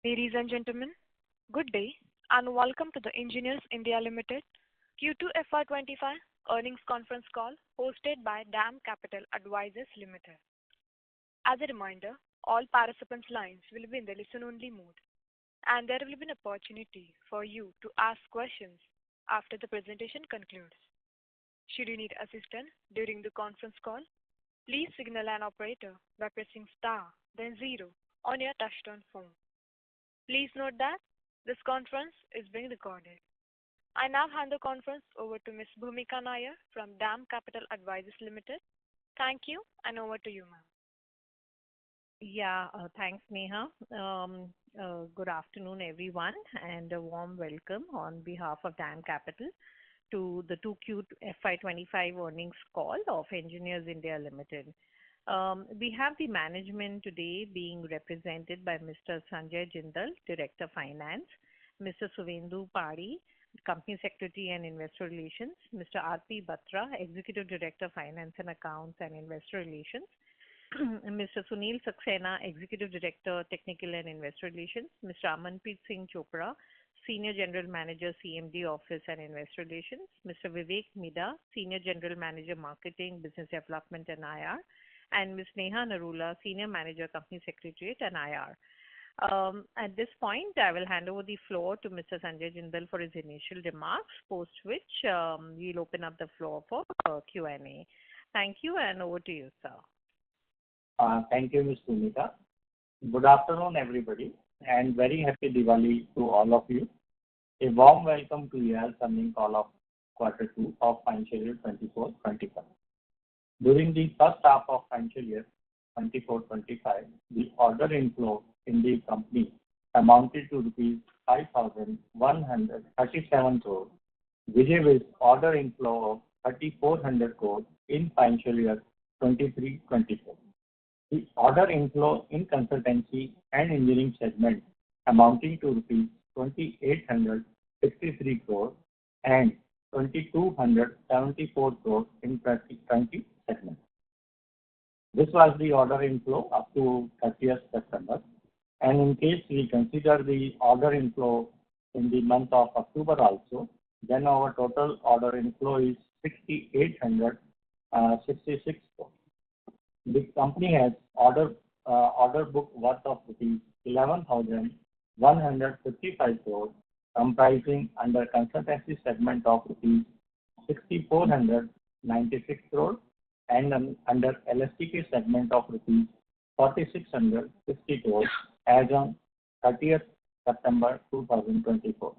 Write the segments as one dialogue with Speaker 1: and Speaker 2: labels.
Speaker 1: Ladies and gentlemen, good day and welcome to the Engineers India Limited Q2FY25 earnings conference call hosted by DAM Capital Advisors Limited. As a reminder, all participants' lines will be in the listen-only mode, and there will be an opportunity for you to ask questions after the presentation concludes. Should you need assistance during the conference call, please signal an operator by pressing star, then zero on your touch-tone phone. Please note that this conference is being recorded. I now hand the conference over to Ms. Bhumika Nair from DAM Capital Advisors Limited. Thank you, and over to you, ma'am.
Speaker 2: Thanks, Neha. Good afternoon, everyone, and a warm welcome on behalf of DAM Capital to the 2Q FY25 earnings call of Engineers India Limited. We have the management today being represented by Mr. Sanjay Jindal, Director Finance, Mr. Suvendu Pari, Company Secretary and Investor Relations, Mr. R.P. Batra, Executive Director Finance and Accounts and Investor Relations, Mr. Sunil Saxena, Executive Director Technical and Investor Relations, Mr. Amanpreet Singh Chopra, Senior General Manager CMD Office and Investor Relations, Mr. Vivek Mida, Senior General Manager Marketing, Business Development and IR, and Ms. Neha Narula, Senior Manager Company Secretariat and IR. At this point, I will hand over the floor to Mr. Sanjay Jindal for his initial remarks, post which we'll open up the floor for Q&A. Thank you, and over to you, sir.
Speaker 3: Thank you, Ms. Bhumika. Good afternoon, everybody, and very happy Diwali to all of you. A warm welcome to your earnings call of Q2 of financial year 24-25. During the first half of financial year 24-25, the order inflow in the company amounted to rupees 5,137 crore, which is order inflow of 3,400 crore in financial year 23-24. The order inflow in consultancy and engineering segment amounting to rupees 2,863 crore and 2,274 crore in 2020 segment. This was the order inflow up to 30th September. And in case we consider the order inflow in the month of October also, then our total order inflow is 6,866 crore. The company has order book worth of rupees 11,155 crore, comprising under consultancy segment of rupees 6,496 crore and under LSTK segment of rupees 4,650 crore as on 30th September 2024.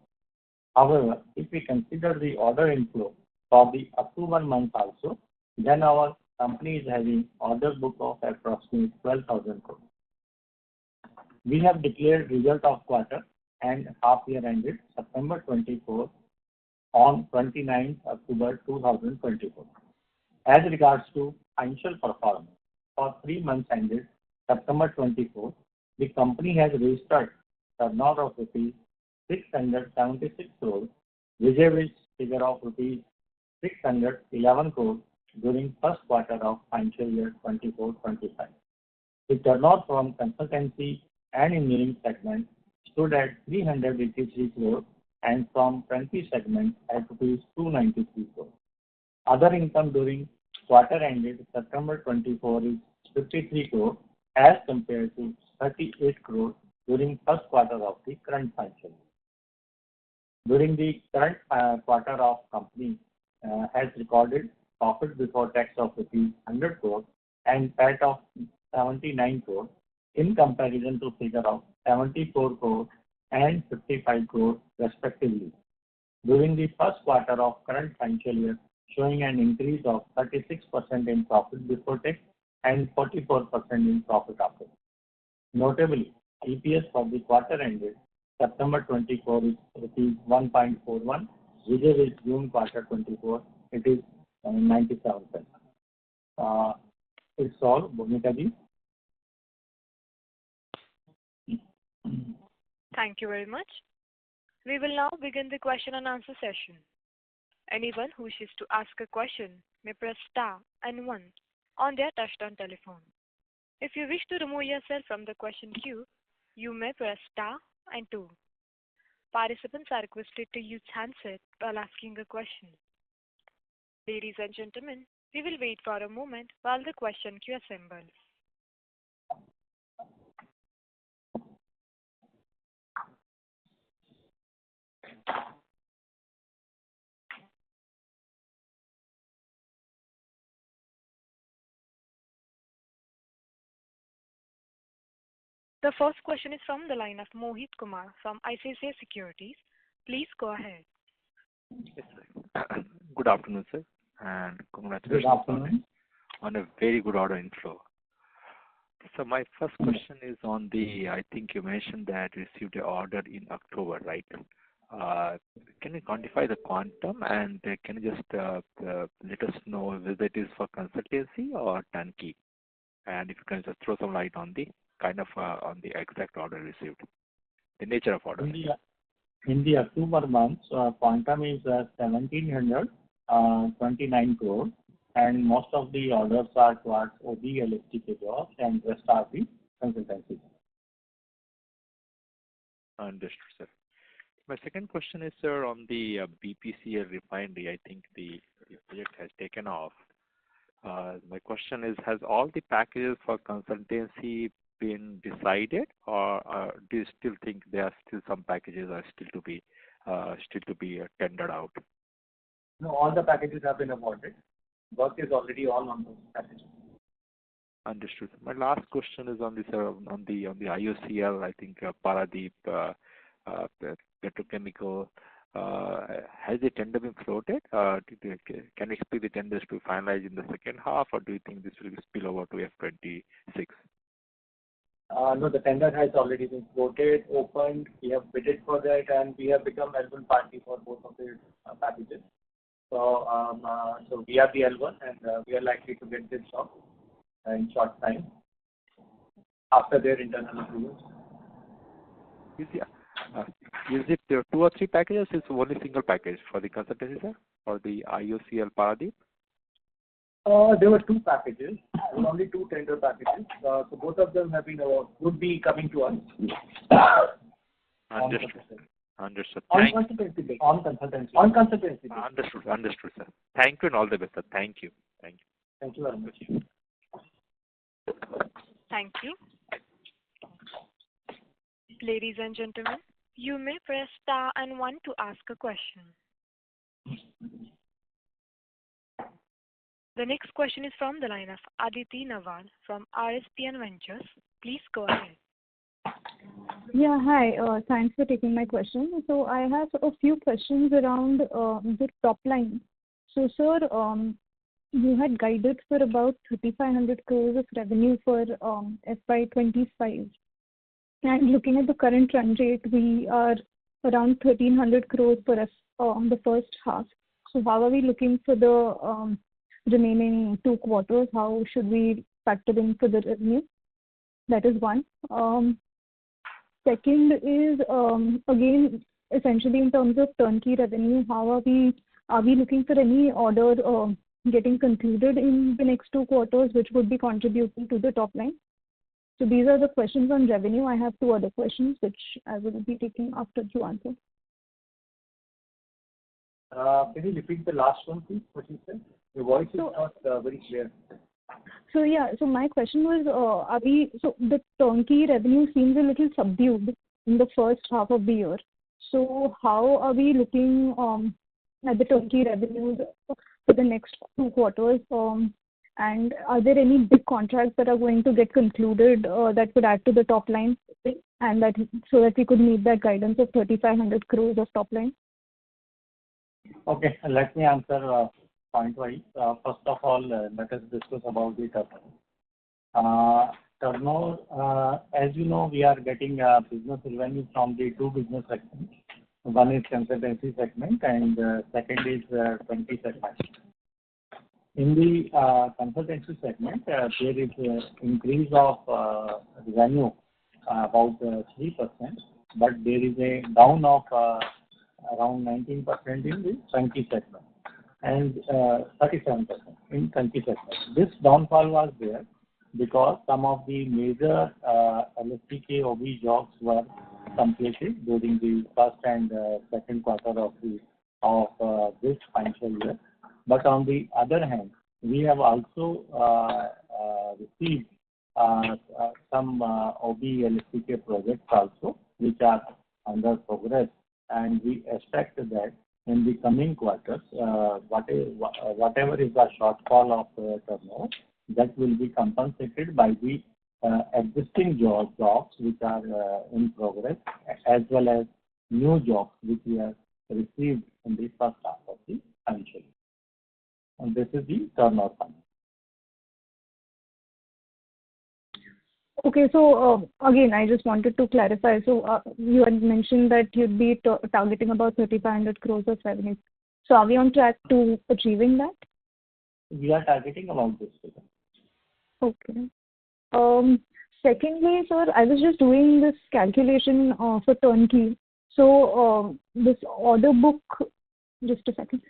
Speaker 3: However, if we consider the order inflow for the October month also, then our company is having order book of approximately 12,000 crore. We have declared result of quarter and half year ended September 24 on 29th October 2024. As regards to financial performance, for 3 months ended September 24, the company has registered turnover of rupees 676 crore, vis-a-vis figure of rupees 611 crore during first quarter of financial year 24-25. The turnover from consultancy and engineering segment stood at 383 crore and from 20 segments at rupees 293 crore. Other income during quarter ended September 24 is 53 crore as compared to 38 crore during first quarter of the current financial year. During the current quarter of company has recorded profit before tax of rupees 100 crore and PAT of 79 crore in comparison to figure of 74 crore and 55 crore respectively. During the first quarter of current financial year, showing an increase of 36% in profit before tax and 44% in profit after tax. Notably, EPS for the quarter ended September 24 is rupees 1.41, which is June quarter 24, it is 97 cents. It's all, Bhumika ji.
Speaker 1: Thank you very much. We will now begin the question and answer session. Anyone who wishes to ask a question may press star and one on their touchtone telephone. If you wish to remove yourself from the question queue, you may press star and 2. Participants are requested to use handset while asking a question. Ladies and gentlemen, we will wait for a moment while the question queue assembles. The first question is from the line of Mohit Kumar from ICICI Securities. Please go ahead.
Speaker 4: Yes, sir. Good afternoon, sir, and
Speaker 3: Good
Speaker 4: congratulations
Speaker 3: afternoon.
Speaker 4: on a very good order inflow. So my first question is on I think you mentioned that you received an order in October, right? Can you quantify the quantum, and can you just let us know whether it is for consultancy or turnkey? And if you can just throw some light on the on the exact order received, the nature of order.
Speaker 3: In the October month, quantum is 1,729 crore, and most of the orders are towards OB LSTK jobs, and rest are the consultancy.
Speaker 4: Understood, sir. My second question is, sir, on the BPCL refinery. I think the project has taken off. My question is, has all the packages for consultancy been decided, or do you still think there are still some packages are still to be tendered out?
Speaker 3: No, all the packages have been awarded. Work is already on those packages.
Speaker 4: Understood. My last question is on the IOCL. I think Paradeep petrochemical. Has the tender been floated? Can we expect the tenders to finalize in the second half, or do you think this will spill over to F26?
Speaker 3: No, the tender has already been floated, opened. We have bidded for that, and we have become L1 party for both of the packages. So we are the L1, and we are likely to get this job in short time after their internal approvals.
Speaker 4: Is it 2 or 3 packages? It's only single package for the consultancy, sir, or the IOCL Paradeep?
Speaker 3: There were 2 packages. There were only 2 tender packages. So both of them would be coming to us.
Speaker 4: Understood.
Speaker 3: On consultancy. On consultancy.
Speaker 4: Understood, sir. Thank you and all the best, sir. Thank you.
Speaker 3: Thank you very much.
Speaker 1: Thank you. Ladies and gentlemen, you may press star and 1 to ask a question. The next question is from the line of Aditi Nawal from RSPN Ventures. Please go ahead.
Speaker 5: Yeah, hi. Thanks for taking my question. So I have a few questions around the top line. So, sir, you had guided for about 3,500 crores of revenue for FY25. And looking at the current run rate, we are around 1,300 crores for the first half. So how are we looking for the remaining 2 quarters? How should we factor in for the revenue? That is one. Second is, again, essentially in terms of turnkey revenue, how are we looking for any order getting concluded in the next 2 quarters, which would be contributing to the top line? So these are the questions on revenue. I have 2 other questions, which I will be taking after you answer.
Speaker 3: Can you repeat the last one, please, what you said? Your voice is not very clear.
Speaker 5: So my question was, the turnkey revenue seems a little subdued in the first half of the year. So how are we looking at the turnkey revenues for the next 2 quarters? And are there any big contracts that are going to get concluded that could add to the top line, and so that we could meet that guidance of 3,500 crores of top line?
Speaker 3: Okay, let me answer point-wise. First of all, let us discuss about the turnover. Turnover, as you know, we are getting business revenue from the 2 business segments. One is consultancy segment, and second is turnkey segment. In the consultancy segment, there is an increase of revenue about 3%, but there is a down of around 19% in the turnkey segment and 37% in turnkey segment. This downfall was there because some of the major LSTK OB jobs were completed during the first and second quarter of this financial year. But on the other hand, we have also received some OB-LSTK projects also, which are under progress, and we expect that in the coming quarters, whatever is the shortfall of turnover, that will be compensated by the existing jobs which are in progress, as well as new jobs which we have received in the first half of the financial year. And this is the turnover fund.
Speaker 5: Okay, so again, I just wanted to clarify. So you had mentioned that you'd be targeting about 3,500 crores of revenue. So are we on track to achieving that?
Speaker 3: We are targeting about this figure.
Speaker 5: Okay. Secondly, sir, I was just doing this calculation for turnkey. So this order book, just a second.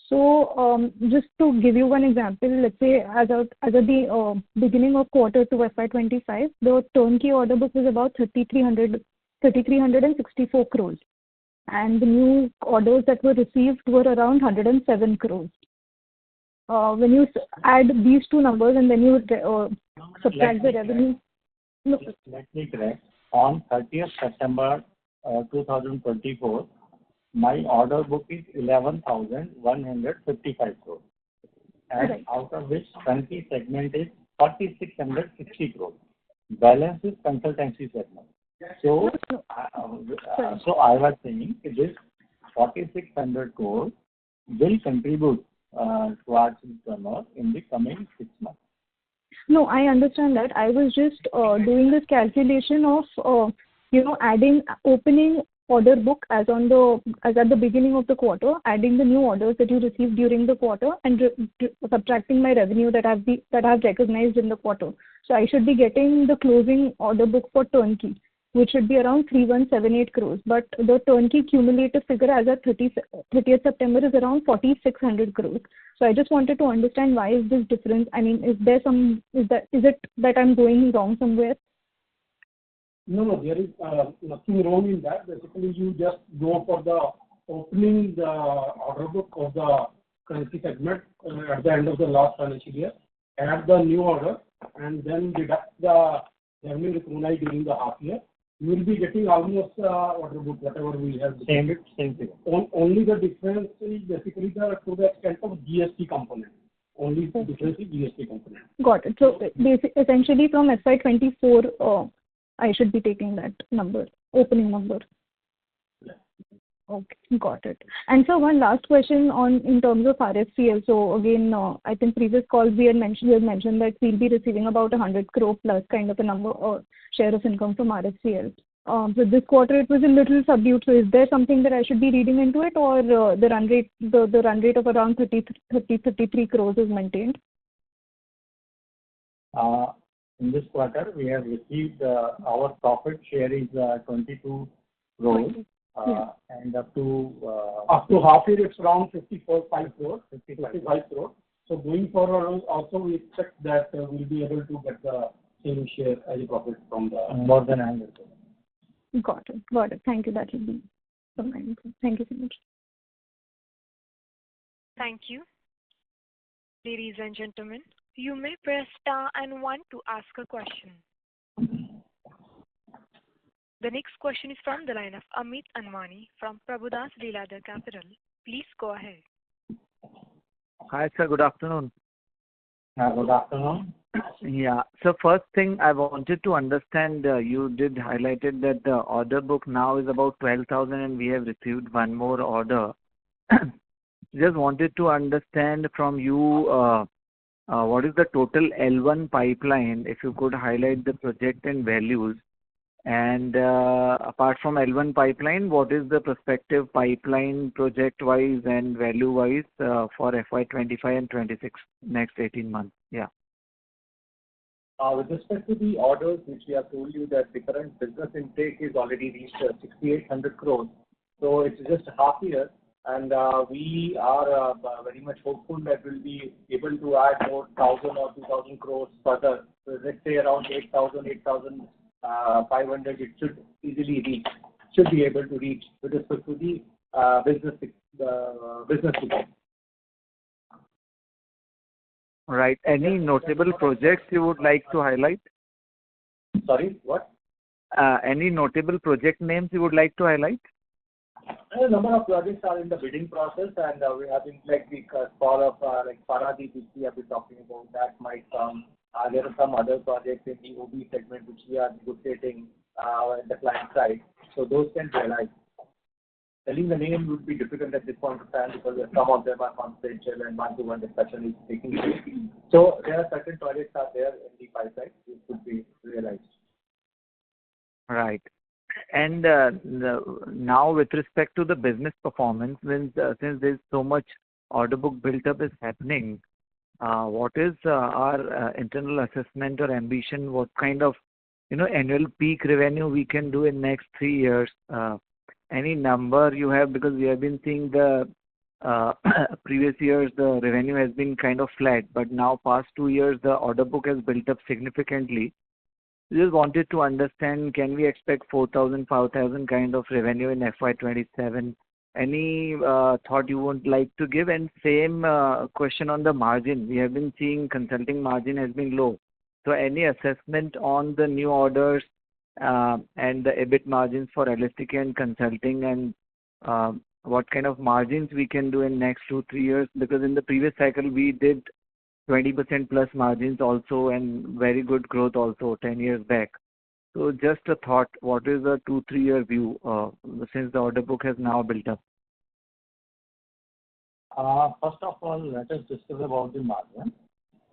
Speaker 5: So just to give you one example, let's say as of the beginning of quarter 2 FY25, the turnkey order book was about 3,364 crores. And the new orders that were received were around 107 crores. When you add these two numbers and then you subtract the revenue.
Speaker 3: Let me correct. On 30th September 2024, my order book is 11,155 crores. And
Speaker 5: right.
Speaker 3: Out of which turnkey segment is 4,660 crores. Balance is consultancy segment. So, so I was saying this 4,600 crores will contribute towards the turnover in the coming 6 months.
Speaker 5: No, I understand that. I was just doing this calculation of, opening order book as at the beginning of the quarter, adding the new orders that you received during the quarter, and subtracting my revenue that I've recognized in the quarter. So I should be getting the closing order book for turnkey, which should be around 3,178 crores. But the turnkey cumulative figure as of 30th September is around 4,600 crores. So I just wanted to understand why is this difference? I mean, is it that I'm going wrong somewhere?
Speaker 6: No, there is nothing wrong in that. Basically, you just go for the opening the order book of the currency segment at the end of the last financial year, add the new order, and then deduct the revenue recognized during the half year. You will be getting almost order book, whatever we have.
Speaker 3: Same thing.
Speaker 6: Only the difference is basically to the extent of GST component. Only the difference is GST component.
Speaker 5: Got it. So essentially from FY24, I should be taking that number, opening number.
Speaker 6: Yeah.
Speaker 5: Okay, got it. And so one last question in terms of RFCL. So again, I think previous calls you had mentioned that we'll be receiving about 100 crore plus kind of a number or share of income from RFCL. So this quarter it was a little subdued. So is there something that I should be reading into it, or the run rate of around 33 crores is maintained?
Speaker 3: In this quarter, we have received our profit share is 22 crores. And up to
Speaker 6: half year it's around 55 crores. So going forward also we expect that we'll be able to get the same share as a profit from the
Speaker 3: more than 100 crores.
Speaker 5: Got it. Thank you. That will be from my end. Thank you so much.
Speaker 1: Thank you. Ladies and gentlemen, you may press star and 1 to ask a question. The next question is from the line of Amit Anwani from Prabhudas Lilladher Capital. Please go ahead.
Speaker 7: Hi, sir. Good afternoon.
Speaker 3: Good afternoon.
Speaker 7: Yeah. So first thing I wanted to understand, you did highlighted that the order book now is about 12,000 and we have received one more order. Just wanted to understand from you what is the total L1 pipeline, if you could highlight the project and values. And apart from L1 pipeline, what is the prospective pipeline project-wise and value-wise for FY25 and 26 next 18 months? Yeah.
Speaker 8: With respect to the orders, which we have told you that the current business intake is already reached 6,800 crores. So it's just a half year, and we are very much hopeful that we'll be able to add more 1,000 or 2,000 crores further. So let's say around 8,000 500 it should easily reach, should be able to reach with respect to the business ticket.
Speaker 7: Right. Any notable projects you would like to highlight?
Speaker 8: Sorry, what?
Speaker 7: Any notable project names you would like to highlight?
Speaker 8: A number of projects are in the bidding process, and we have been like the call of like Paradip, which we have been talking about. That might come. There are some other projects in the OB segment which we are negotiating at the client side. So those can realize. Telling the name would be difficult at this point of time because some of them are confidential and one-to-one discussion is taking place. So there are certain projects are there in the pipeline which could be realized.
Speaker 7: Right. And now with respect to the business performance, since there's so much order book built up is happening, what is our internal assessment or ambition? What kind of annual peak revenue we can do in next 3 years? Any number you have, because we have been seeing the previous years the revenue has been kind of flat, but now past 2 years the order book has built up significantly. Just wanted to understand, can we expect 4,000, 5,000 kind of revenue in FY27? Any thought you would like to give? And same question on the margin. We have been seeing consulting margin has been low. So any assessment on the new orders and the EBIT margins for LSTK and consulting, and what kind of margins we can do in next 2-3 years? Because in the previous cycle we did 20% plus margins also and very good growth also 10 years back. So just a thought, what is a 2-3 year view since the order book has now built up?
Speaker 3: First of all, let us discuss about the margin.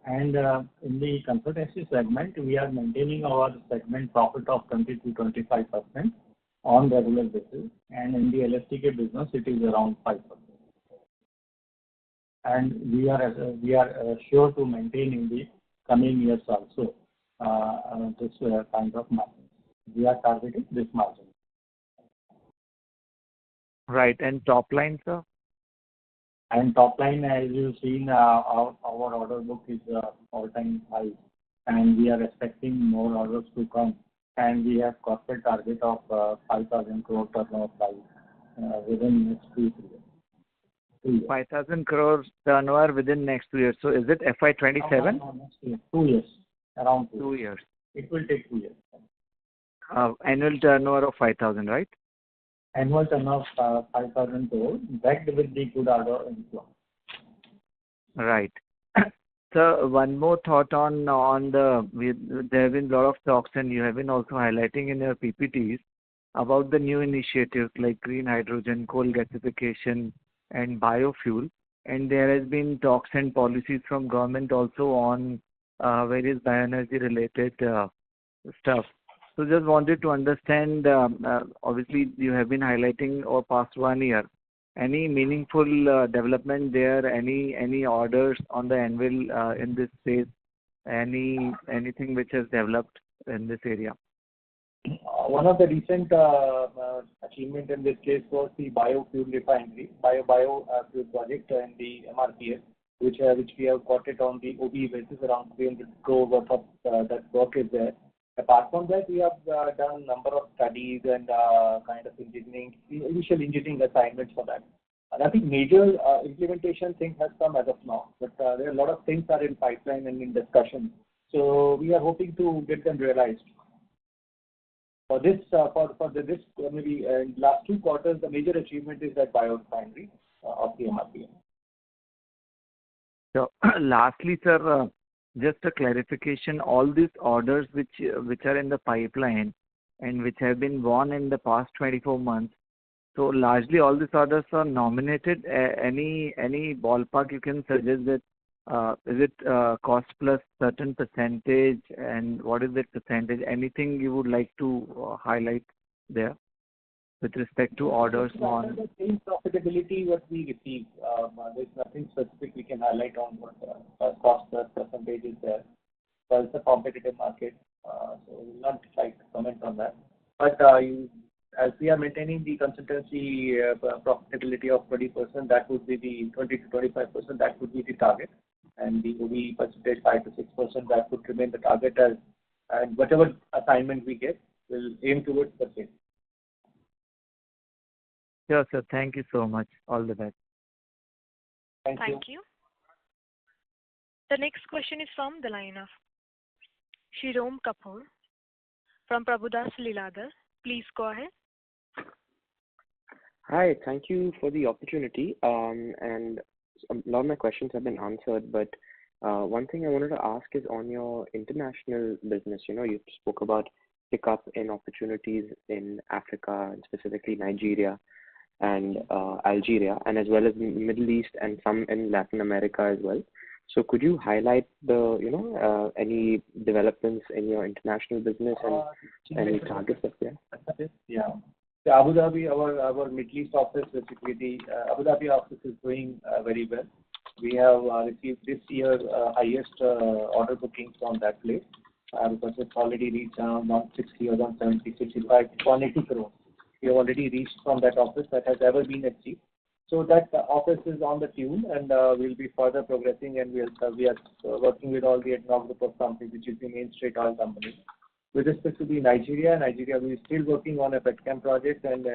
Speaker 3: And in the consultancy segment, we are maintaining our segment profit of 20-25% on regular basis. And in the LSTK business, it is around 5%. And we are sure to maintain in the coming years also this kind of margin. We are targeting this margin.
Speaker 7: Right. And top line, sir?
Speaker 3: And top line, as you've seen, our order book is all-time high, and we are expecting more orders to come. And we have corporate target of 5,000 crore turnover within next 2 years.
Speaker 7: 5,000 crores turnover within next 2 years. So is it FY27?
Speaker 3: No, next year. 2 years. Around
Speaker 7: 2 years.
Speaker 3: It will take 2 years.
Speaker 7: Annual turnover of 5,000, right?
Speaker 3: Annual turnover of 5,000 crore, backed with the good order inflow.
Speaker 7: Right. So one more thought on there have been a lot of talks, and you have been also highlighting in your PPTs about the new initiatives like green hydrogen, coal gasification, and biofuel. And there has been talks and policies from government also on various bioenergy related stuff. So just wanted to understand, obviously you have been highlighting over past 1 year. Any meaningful development there? Any orders on the anvil in this space? Anything which has developed in this area?
Speaker 8: One of the recent achievement in this case was the biofuel refinery, biofuel project and the MRPS, which we have got it on the OB basis, around 300 crore worth of that work is there. Apart from that, we have done a number of studies and kind of initial engineering assignments for that. Nothing major implementation thing has come as of now, but there are a lot of things are in pipeline and in discussion. So we are hoping to get them realized. For this, maybe in last 2 quarters, the major achievement is that biorefinery of the MRPM.
Speaker 7: So lastly, sir, just a clarification, all these orders which are in the pipeline and which have been won in the past 24 months, so largely all these orders are nominated. Any ballpark you can suggest that is it cost plus certain percentage, and what is that percentage? Anything you would like to highlight there with respect to orders won?
Speaker 8: The same profitability what we receive. There's nothing specific we can highlight on what cost plus percentage is there. So it's a competitive market, so we'll not like to comment on that. But as we are maintaining the consultancy profitability of 20%, that would be the 20 to 25%. That would be the target, and the OB percentage 5 to 6%. That would remain the target as and whatever assignment we get, we'll aim towards the same.
Speaker 7: Sure, sir. Thank you so much. All the best.
Speaker 8: Thank you.
Speaker 1: Thank you. The next question is from the line of Shirom Kapoor from Prabhudas Lilladher. Please go ahead.
Speaker 9: Hi, thank you for the opportunity. And a lot of my questions have been answered, but one thing I wanted to ask is on your international business. You spoke about pickup in opportunities in Africa, and specifically Nigeria and Algeria, and as well as in the Middle East and some in Latin America as well. So could you highlight the any developments in your international business and any targets that there?
Speaker 8: Yeah. The Abu Dhabi, our Middle East office, basically the Abu Dhabi office is doing very well. We have received this year highest order bookings from that place because it's already reached around 160 or 170, 65, 180 crores. We have already reached from that office that has ever been achieved. So that office is on the tune, and we'll be further progressing, and we are working with all the ADNOC group of companies, which is the main straight oil company. With respect to the Nigeria, we're still working on a petchem project, and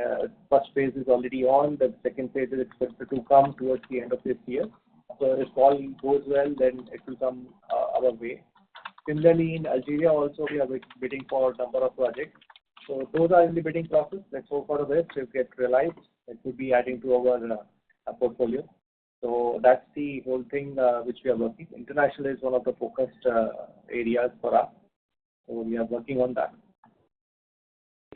Speaker 8: first phase is already on. The second phase is expected to come towards the end of this year. So if all goes well, then it will come our way. Similarly, in Algeria also, we are bidding for a number of projects. So those are in the bidding process. Let's hope for the best. If get realized, it will be adding to our portfolio. So that's the whole thing which we are working. International is one of the focused areas for us. So we are working on that.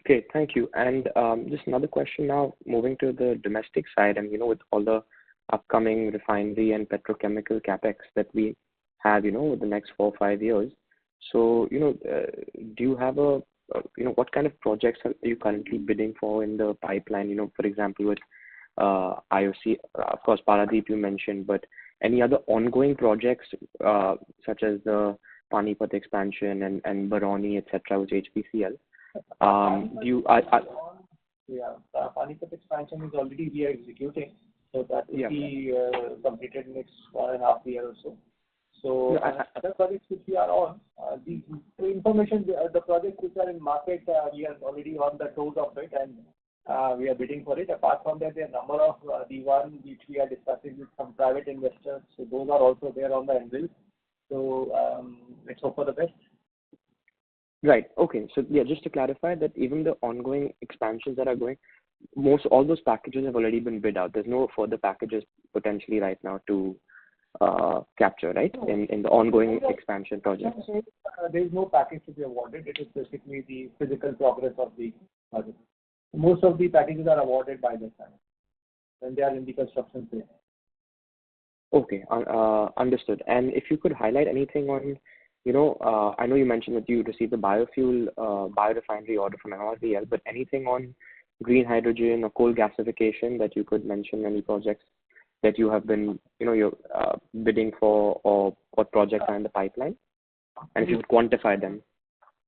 Speaker 9: Okay, thank you. And just another question now, moving to the domestic side, and with all the upcoming refinery and petrochemical capex that we have, with the next 4 or 5 years. So, do you have what kind of projects are you currently bidding for in the pipeline? For example, with IOC, of course, Paradeep you mentioned, but any other ongoing projects such as the Panipat expansion and Barauni, etc., with HPCL?
Speaker 8: Panipat expansion is already we are executing, so that will be completed next 1.5 years or so. So other projects which we are on, the information, the projects which are in market, we are already on the toes of it, and we are bidding for it. Apart from that, there are a number of the one which we are discussing with some private investors. So those are also there on the anvil. So let's hope for the best.
Speaker 9: Right. Okay. So just to clarify that even the ongoing expansions that are going, all those packages have already been bid out. There's no further packages potentially right now to capture, right? In the ongoing expansion projects.
Speaker 8: There is no package to be awarded. It is basically the physical progress of the project. Most of the packages are awarded by the time when they are in the construction phase.
Speaker 9: Okay, understood. And if you could highlight anything on, I know you mentioned that you received the biorefinery order from MRVL, but anything on green hydrogen or coal gasification that you could mention, any projects that you have been, you're bidding for, or what projects are in the pipeline? And if you could quantify them.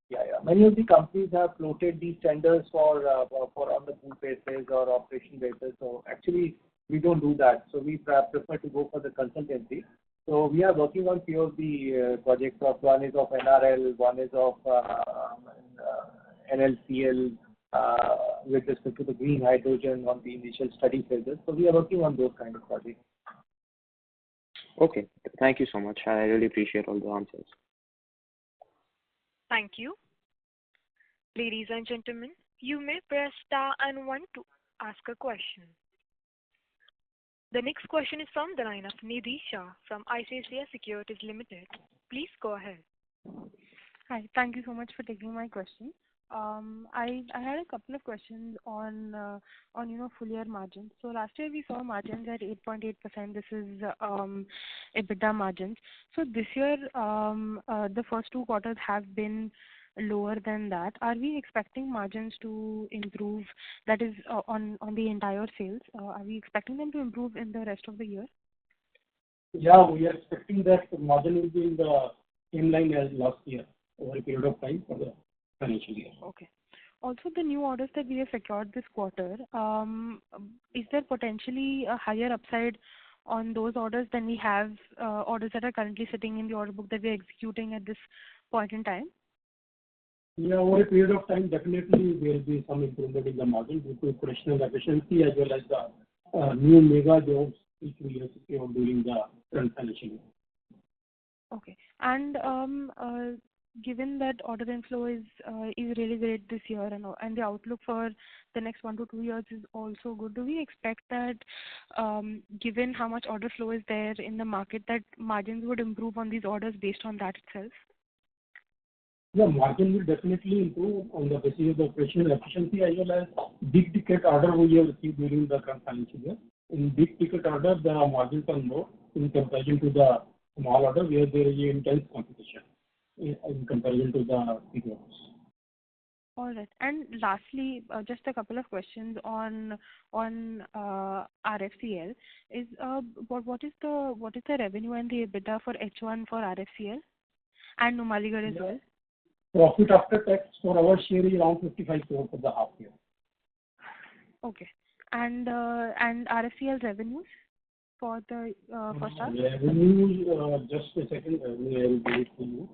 Speaker 8: Yeah. Many of the companies have floated these tenders for on the pool basis or operation basis. So actually, we don't do that. So we prefer to go for the consultancy. So we are working on few of the projects. One is of NRL, one is of NLCL, with respect to the green hydrogen on the initial study phases. So we are working on those kind of projects.
Speaker 9: Okay. Thank you so much. I really appreciate all the answers.
Speaker 1: Thank you. Ladies and gentlemen, you may press star and 1 to ask a question. The next question is from the line of Nidhi Shah from ICICI Securities Limited. Please go ahead.
Speaker 10: Hi. Thank you so much for taking my question. I had a couple of questions on full year margins. So last year we saw margins at 8.8%. This is EBITDA margins. So this year the first 2 quarters have been lower than that. Are we expecting margins to improve? That is on the entire sales. Are we expecting them to improve in the rest of the year?
Speaker 6: Yeah, we are expecting that the margin will be in the same line as last year over a period of time for the financial year.
Speaker 10: Okay. Also, the new orders that we have secured this quarter, is there potentially a higher upside on those orders than we have orders that are currently sitting in the order book that we are executing at this point in time?
Speaker 6: Yeah, over a period of time, definitely there will be some improvement in the margin due to operational efficiency as well as the new mega jobs which we have secured during the current financial year.
Speaker 10: Okay. And given that order inflow is really great this year, and the outlook for the next 1 to 2 years is also good, do we expect that, given how much order flow is there in the market, that margins would improve on these orders based on that itself?
Speaker 6: The margin will definitely improve on the basis of the operational efficiency as well as big ticket order we have received during the current financial year. In big ticket order, the margins are more in comparison to the small order where there is intense competition in comparison to the big orders.
Speaker 10: All right. And lastly, just a couple of questions on RFCL. Is what is the revenue and the EBITDA for H1 for RFCL and Numaligarh as well?
Speaker 6: Profit after tax for our share is around 55 crore for the half year.
Speaker 10: Okay. And RFCL revenues for the first half?
Speaker 6: Revenues, just a second, I will give it to you.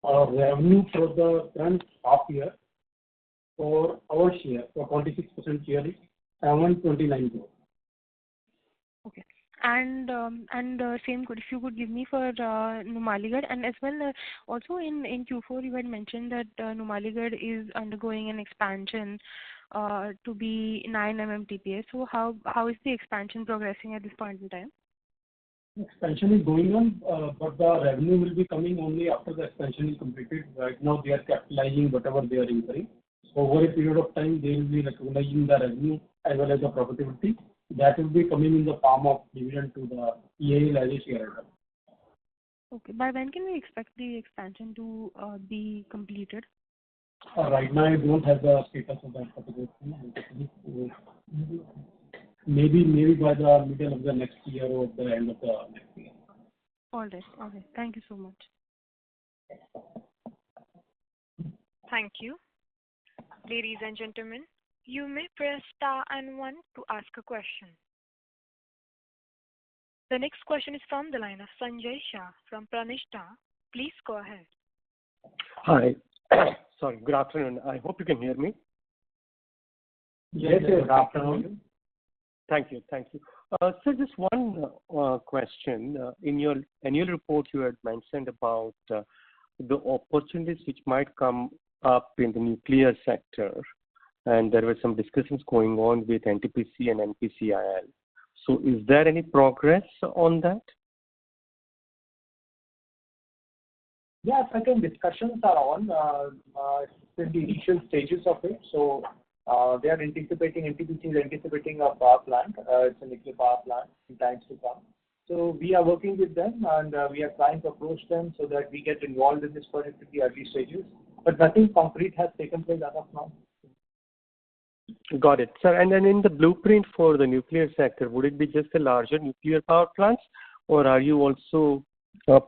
Speaker 6: Revenue for the current half year for our share, for 46% share is 729 crore.
Speaker 10: Okay. And same if you could give me for Numaligarh, and as well also in Q4 you had mentioned that Numaligarh is undergoing an expansion to be 9 MMTPA. So how is the expansion progressing at this point in time?
Speaker 6: Expansion is going on, but the revenue will be coming only after the expansion is completed. Right now they are capitalizing whatever they are incurring. So over a period of time they will be recognizing the revenue as well as the profitability. That will be coming in the form of dividend to the EAL as a shareholder.
Speaker 10: Okay. By when can we expect the expansion to be completed?
Speaker 6: Right now I don't have the status of that particular thing. Maybe by the middle of the next year or the end of the next year.
Speaker 10: All right. Okay. Thank you so much.
Speaker 1: Thank you. Ladies and gentlemen, you may press star and 1 to ask a question. The next question is from the line of Sanjay Shah from Proinvestor. Please go ahead.
Speaker 11: Hi. Sorry, good afternoon. I hope you can hear me.
Speaker 6: Yes, good afternoon.
Speaker 11: Thank you. So just one question. In your annual report, you had mentioned about the opportunities which might come up in the nuclear sector, and there were some discussions going on with NTPC and NPCIL. So is there any progress on that?
Speaker 8: Yeah, certain discussions are on. It's in the initial stages of it. So they are anticipating, NTPC is anticipating a power plant. It's a nuclear power plant in times to come. So we are working with them and we are trying to approach them so that we get involved in this project at the early stages. But nothing concrete has taken place as of now.
Speaker 11: Got it. Sir, and then in the blueprint for the nuclear sector, would it be just the larger nuclear power plants, or are you also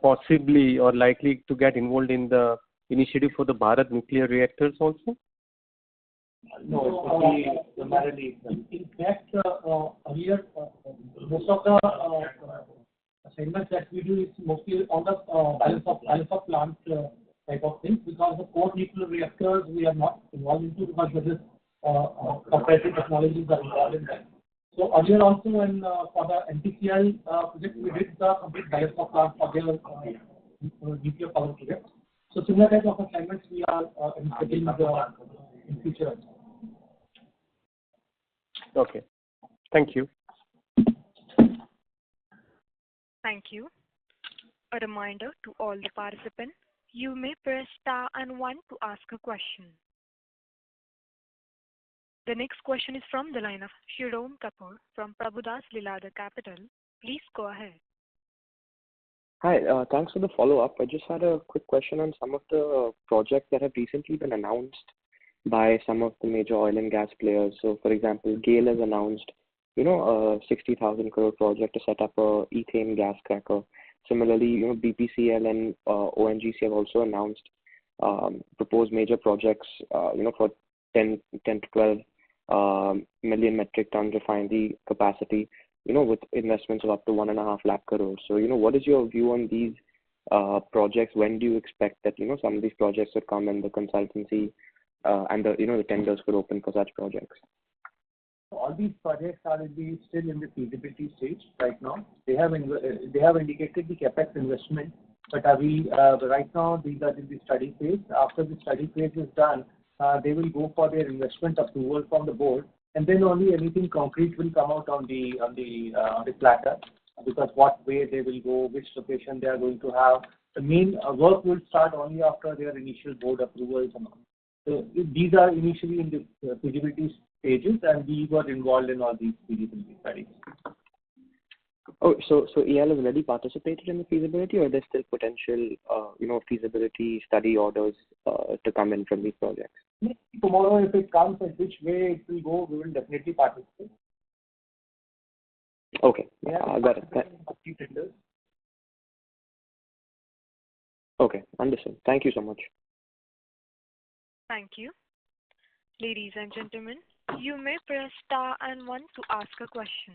Speaker 11: possibly or likely to get involved in the initiative for the Bharat nuclear reactors also?
Speaker 8: No, it would be primarily.
Speaker 6: In fact, earlier, most of the assignments that we do is mostly on the balance of plant type of things, because the core nuclear reactors we are not involved into because there is proprietary technologies are involved in that. So earlier also when for the NPCIL project we did the complete balance of plant for their nuclear power project. So similar type of assignments we are getting in future.
Speaker 11: Okay. Thank you.
Speaker 1: Thank you. A reminder to all the participants, you may press star and 1 to ask a question. The next question is from the line of Shirom Kapoor from Prabhudas Lilladher Capital. Please go ahead.
Speaker 9: Hi, thanks for the follow-up. I just had a quick question on some of the projects that have recently been announced by some of the major oil and gas players. So, for example, GAIL has announced, a 60,000 crore project to set up a ethane gas cracker. Similarly, BPCL and ONGC have also announced proposed major projects, for 10 to 12 million metric ton refinery capacity. with investments of up to 1.5 lakh crores. So, what is your view on these projects? When do you expect that, some of these projects would come and the consultancy and the tenders could open for such projects?
Speaker 8: All these projects are still in the feasibility stage right now. They have indicated the capex investment, but right now these are in the study phase. After the study phase is done, they will go for their investment approval from the board, and then only anything concrete will come out on the platter, because what way they will go, which location they are going to have. The main work will start only after their initial board approvals and all. So these are initially in the feasibility stages, and we were involved in all these feasibility studies.
Speaker 9: Oh, so EL has already participated in the feasibility, or there's still potential, feasibility study orders to come in from these projects?
Speaker 8: Tomorrow, if it comes and which way it will go, we will definitely participate.
Speaker 9: Okay, got it. Okay, understood. Thank you so much.
Speaker 1: Thank you. Ladies and gentlemen, you may press star and one to ask a question.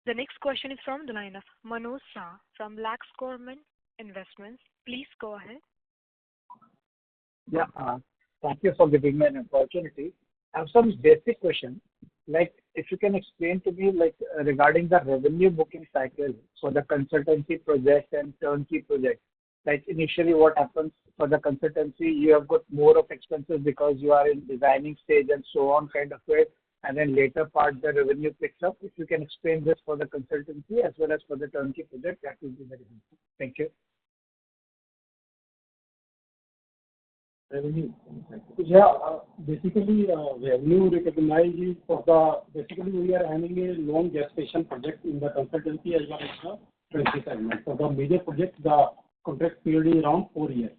Speaker 1: The next question is from the line of Manoj Shah from Lax Corman Investments. Please go ahead.
Speaker 12: Yeah, thank you for giving me an opportunity. I have some basic questions. Like, if you can explain to me, regarding the revenue booking cycle for the consultancy project and turnkey project. Like, initially what happens for the consultancy, you have got more of expenses because you are in designing stage and so on kind of way, and then later part the revenue picks up. If you can explain this for the consultancy as well as for the turnkey project, that would be very helpful. Thank you.
Speaker 6: Revenue. Yeah, basically revenue recognized basically we are having a long gestation project in the consultancy as well as the turnkey segment. For the major project, the contract period is around 4 years.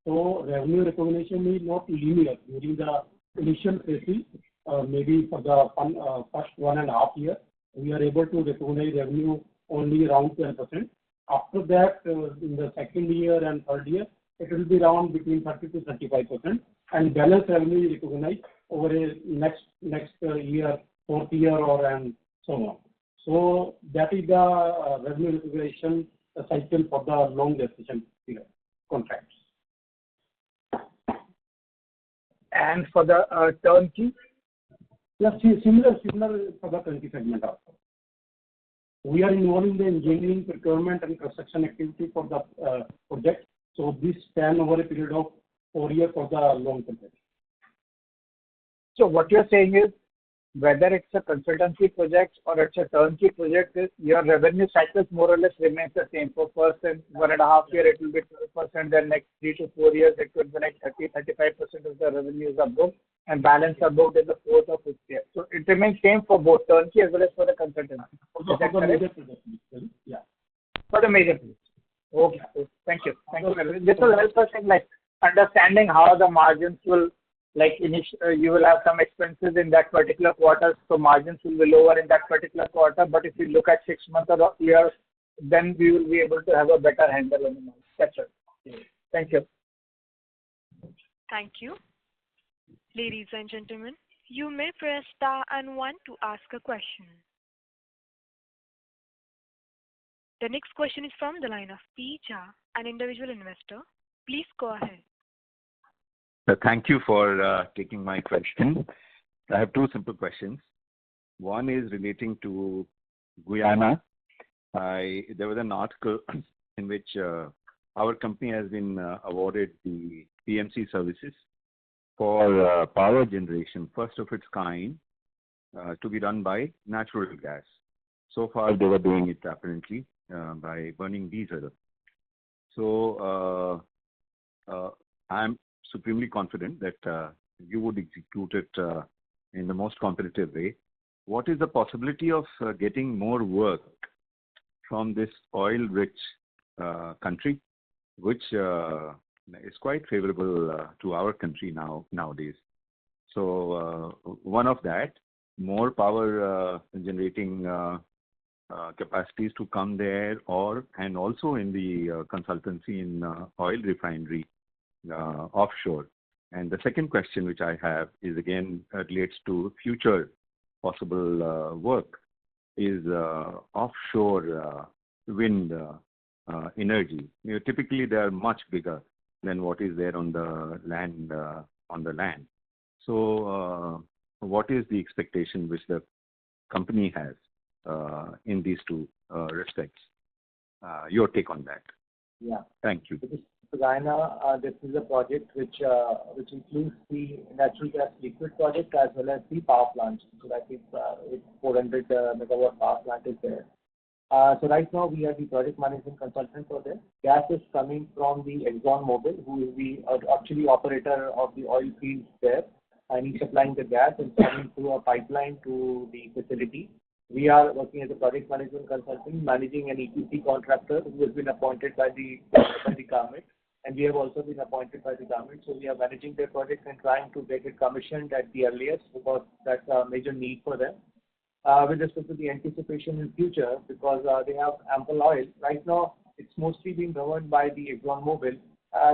Speaker 6: So revenue recognition is not linear during the initial phase. Maybe for the first 1.5 years, we are able to recognize revenue only around 12%. After that, in the second year and third year, it will be around between 30 to 35%, and balance revenue is recognized over a next year, fourth year, and so on. So that is the revenue recognition cycle for the long gestation period contracts.
Speaker 12: And for the turnkey?
Speaker 6: Yes, similar for the turnkey segment also. We are involved in the engineering, procurement, and construction activity for the project. So this span over a period of 4 years for the long project.
Speaker 12: So what you're saying is, whether it's a consultancy project or it's a turnkey project, your revenue cycles more or less remains the same. For first and 1.5 year, it will be 12%. Then next 3 to 4 years, it could be like 30-35% of the revenues are booked, and balance are booked in the 4th or 5th year. So it remains same for both turnkey as well as for the consultancy.
Speaker 6: For the major project, yeah.
Speaker 12: For the major project. Okay. Thank you. Thank you. This will help us in understanding how the margins will, you will have some expenses in that particular quarter, so margins will be lower in that particular quarter. But if you look at 6 months or years, then we will be able to have a better handle on the margins. That's it. Thank you.
Speaker 1: Thank you. Ladies and gentlemen, you may press star and one to ask a question. The next question is from the line of P. Jha, an individual investor. Please go ahead.
Speaker 13: Thank you for taking my question. I have 2 simple questions. One is relating to Guyana. There was an article in which our company has been awarded the PMC services for power generation, first of its kind, to be done by natural gas. So far, they were doing it apparently by burning diesel. So I'm supremely confident that you would execute it in the most competitive way. What is the possibility of getting more work from this oil-rich country, which is quite favorable to our country nowadays? So one of that, more power generating capacities to come there, and also in the consultancy in oil refinery offshore. And the second question which I have is again relates to future possible work. is offshore wind energy. Typically, they are much bigger than what is there on the land. So, what is the expectation which the company has in these two respects? Your take on that.
Speaker 8: Yeah.
Speaker 13: Thank you.
Speaker 8: Guyana, this is a project which includes the natural gas liquid project as well as the power plants. So that is it's 400 megawatt power plant is there. So right now we are the project management consultant for this. Gas is coming from the ExxonMobil, who is the actually operator of the oil fields there, and he's supplying the gas and coming through a pipeline to the facility. We are working as a project management consultant, managing an EPC contractor who has been appointed by the government, and we have also been appointed by the government. So we are managing their project and trying to get it commissioned at the earliest because that's a major need for them. With respect to the anticipation in future, because they have ample oil. Right now, it's mostly being governed by the ExxonMobil.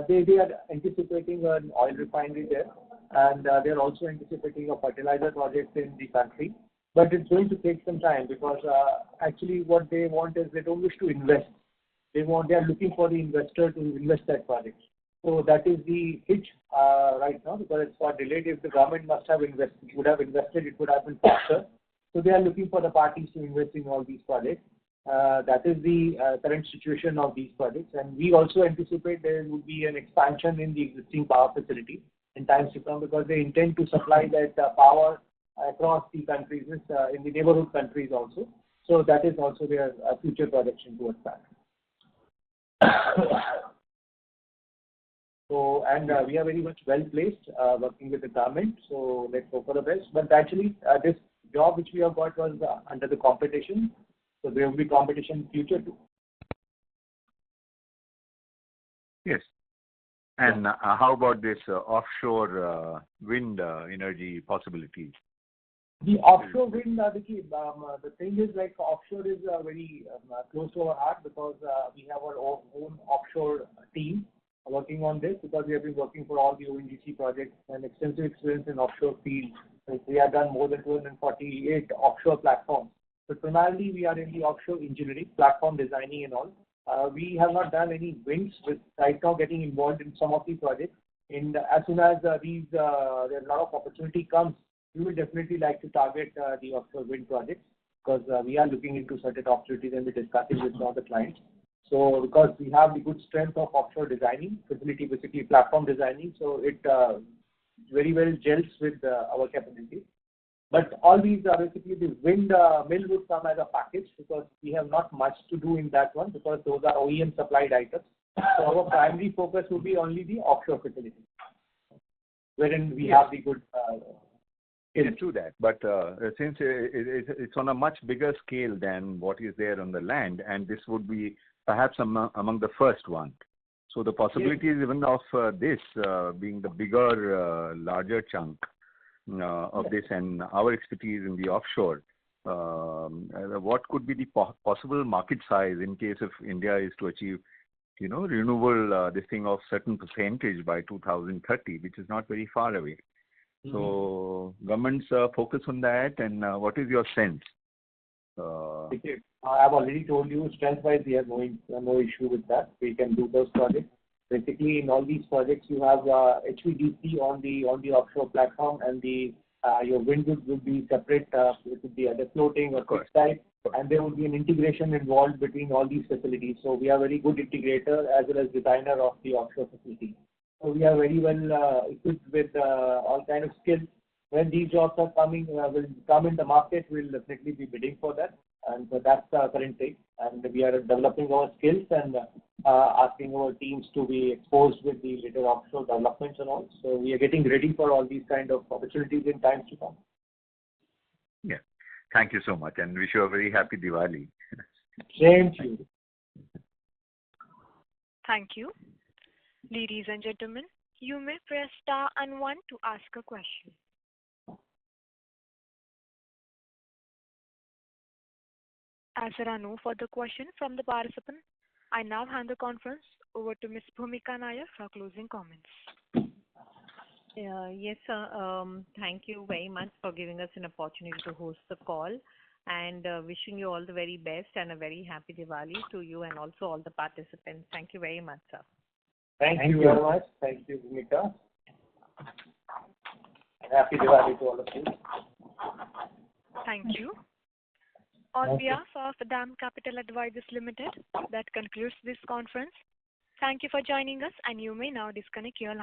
Speaker 8: They are anticipating an oil refinery there, and they are also anticipating a fertilizer project in the country. But it's going to take some time because actually what they want is they don't wish to invest. They are looking for the investor to invest that project. So that is the hitch right now because it's got delayed. If the government would have invested, it would have been faster. So they are looking for the parties to invest in all these projects. That is the current situation of these projects. And we also anticipate there will be an expansion in the existing power facility in times to come because they intend to supply that power across the countries, in the neighborhood countries also. So that is also their future projection towards that. So, and we are very much well placed working with the government. So let's hope for the best. But actually, this job which we have got was under the competition. So there will be competition in future too.
Speaker 13: Yes. And how about this offshore wind energy possibilities?
Speaker 8: The offshore wind, the thing is like offshore is very close to our heart because we have our own offshore team working on this because we have been working for all the ONGC projects and extensive experience in offshore fields. We have done more than 248 offshore platforms. So primarily we are in the offshore engineering, platform designing and all. We have not done any winds with right now getting involved in some of the projects. And as soon as there's a lot of opportunity comes, we will definitely like to target the offshore wind projects because we are looking into certain opportunities and we're discussing with all the clients. So because we have the good strength of offshore designing, facility basically platform designing, so it very well gels with our capabilities. But all these are basically the wind mill would come as a package because we have not much to do in that one because those are OEM supplied items. So our primary focus will be only the offshore facility, wherein we have the good.
Speaker 13: It's true that, but since it's on a much bigger scale than what is there on the land, and this would be perhaps among the first one. So the possibilities even of this being the bigger, larger chunk of this and our expertise in the offshore, what could be the possible market size in case if India is to achieve, renewable this thing of certain percentage by 2030, which is not very far away. So government's focus on that, and what is your sense?
Speaker 8: I've already told you, strength-wise, we have no issue with that. We can do those projects. Basically, in all these projects, you have HVDC on the offshore platform, and your wind will be separate. It would be either floating or fixed type, and there will be an integration involved between all these facilities. So we are very good integrator as well as designer of the offshore facility. So we are very well equipped with all kind of skills. When these jobs are coming, will come in the market, we'll definitely be bidding for that. And so that's the current thing. And we are developing our skills and asking our teams to be exposed with the later offshore developments and all. So we are getting ready for all these kind of opportunities in times to come.
Speaker 13: Yeah. Thank you so much, and wish you a very happy Diwali.
Speaker 8: Same to you.
Speaker 1: Thank you. Ladies and gentlemen, you may press star and 1 to ask a question. As there are no further questions from the participant, I now hand the conference over to Ms. Bhumika Nair for closing comments.
Speaker 2: Yes, sir. Thank you very much for giving us an opportunity to host the call. and wishing you all the very best and a very happy Diwali to you and also all the participants. Thank you very much, sir.
Speaker 8: Thank you very much. Thank you, Bhumika. And happy Diwali to all of you.
Speaker 1: Thank you. On behalf of DAM Capital Advisors Limited, that concludes this conference. Thank you for joining us, and you may now disconnect your line.